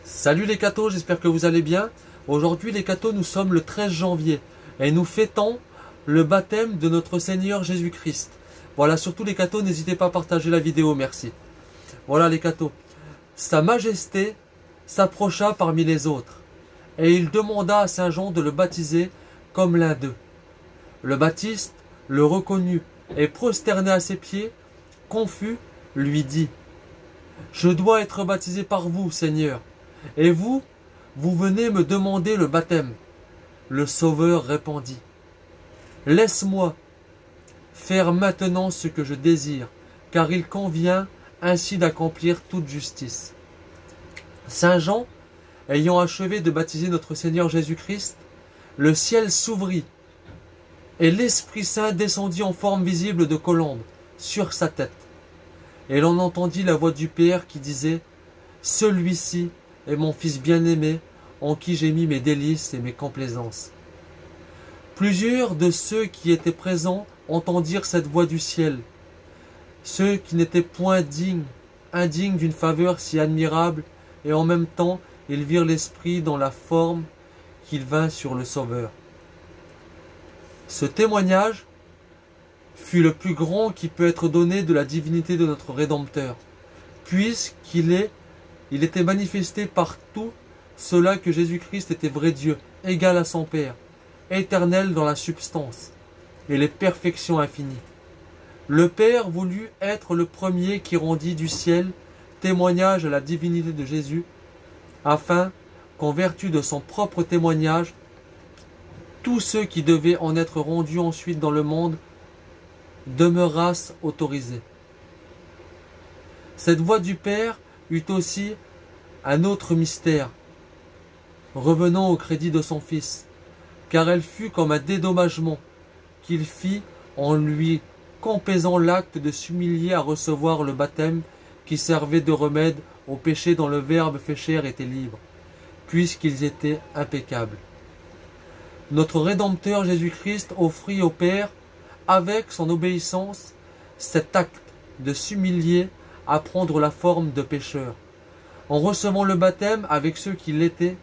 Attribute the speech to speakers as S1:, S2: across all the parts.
S1: Salut les cathos, j'espère que vous allez bien. Aujourd'hui les cathos, nous sommes le 13 janvier et nous fêtons le baptême de notre Seigneur Jésus-Christ. Voilà, surtout les cathos, n'hésitez pas à partager la vidéo, merci. Voilà les cathos. Sa Majesté s'approcha parmi les autres et il demanda à Saint Jean de le baptiser comme l'un d'eux. Le Baptiste le reconnut et prosterné à ses pieds, confus, lui dit: « Je dois être baptisé par vous, Seigneur. Et vous, vous venez me demander le baptême. » Le Sauveur répondit: « Laisse-moi faire maintenant ce que je désire, car il convient ainsi d'accomplir toute justice. » Saint Jean, ayant achevé de baptiser notre Seigneur Jésus-Christ, le ciel s'ouvrit, et l'Esprit Saint descendit en forme visible de colombe sur sa tête. Et l'on entendit la voix du Père qui disait: « Celui-ci est mon Fils bien-aimé, en qui j'ai mis mes délices et mes complaisances. » Plusieurs de ceux qui étaient présents entendirent cette voix du ciel. Ceux qui n'étaient point indignes d'une faveur si admirable, et en même temps ils virent l'Esprit dans la forme qu'il vint sur le Sauveur. Ce témoignage fut le plus grand qui peut être donné de la divinité de notre Rédempteur, puisqu'il était manifesté par tout cela que Jésus-Christ était vrai Dieu, égal à son Père, éternel dans la substance et les perfections infinies. Le Père voulut être le premier qui rendit du ciel témoignage à la divinité de Jésus, afin qu'en vertu de son propre témoignage, tous ceux qui devaient en être rendus ensuite dans le monde demeurassent autorisés. Cette voix du Père eut aussi un autre mystère, revenant au crédit de son Fils, car elle fut comme un dédommagement qu'il fit en lui complaisant l'acte de s'humilier à recevoir le baptême qui servait de remède au péché dont le Verbe fait chair était libre, puisqu'ils étaient impeccables. Notre Rédempteur Jésus-Christ offrit au Père, avec son obéissance, cet acte de s'humilier à prendre la forme de pécheur. En recevant le baptême avec ceux qui l'étaient,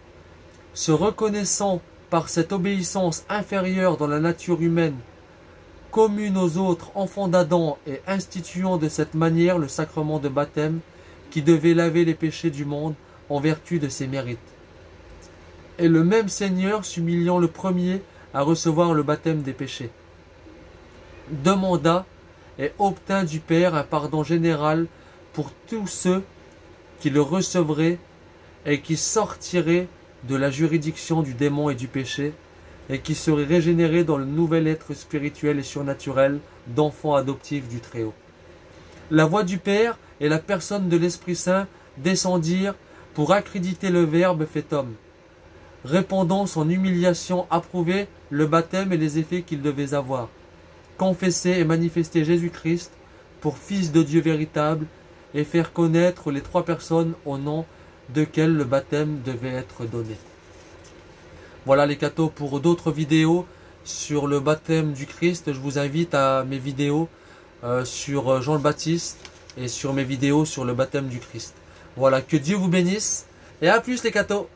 S1: se reconnaissant par cette obéissance inférieure dans la nature humaine, commune aux autres enfants d'Adam, et instituant de cette manière le sacrement de baptême qui devait laver les péchés du monde en vertu de ses mérites. Et le même Seigneur, s'humiliant le premier à recevoir le baptême des péchés, demanda et obtint du Père un pardon général pour tous ceux qui le recevraient et qui sortiraient de la juridiction du démon et du péché, et qui seraient régénérés dans le nouvel être spirituel et surnaturel d'enfants adoptifs du Très-Haut. La voix du Père et la personne de l'Esprit Saint descendirent pour accréditer le Verbe fait homme, répandant son humiliation, approuver le baptême et les effets qu'il devait avoir, confesser et manifester Jésus-Christ pour Fils de Dieu véritable, et faire connaître les trois personnes au nom desquelles le baptême devait être donné. Voilà les cathos, pour d'autres vidéos sur le baptême du Christ, je vous invite à mes vidéos sur Jean le Baptiste et sur mes vidéos sur le baptême du Christ. Voilà, que Dieu vous bénisse et à plus les cathos.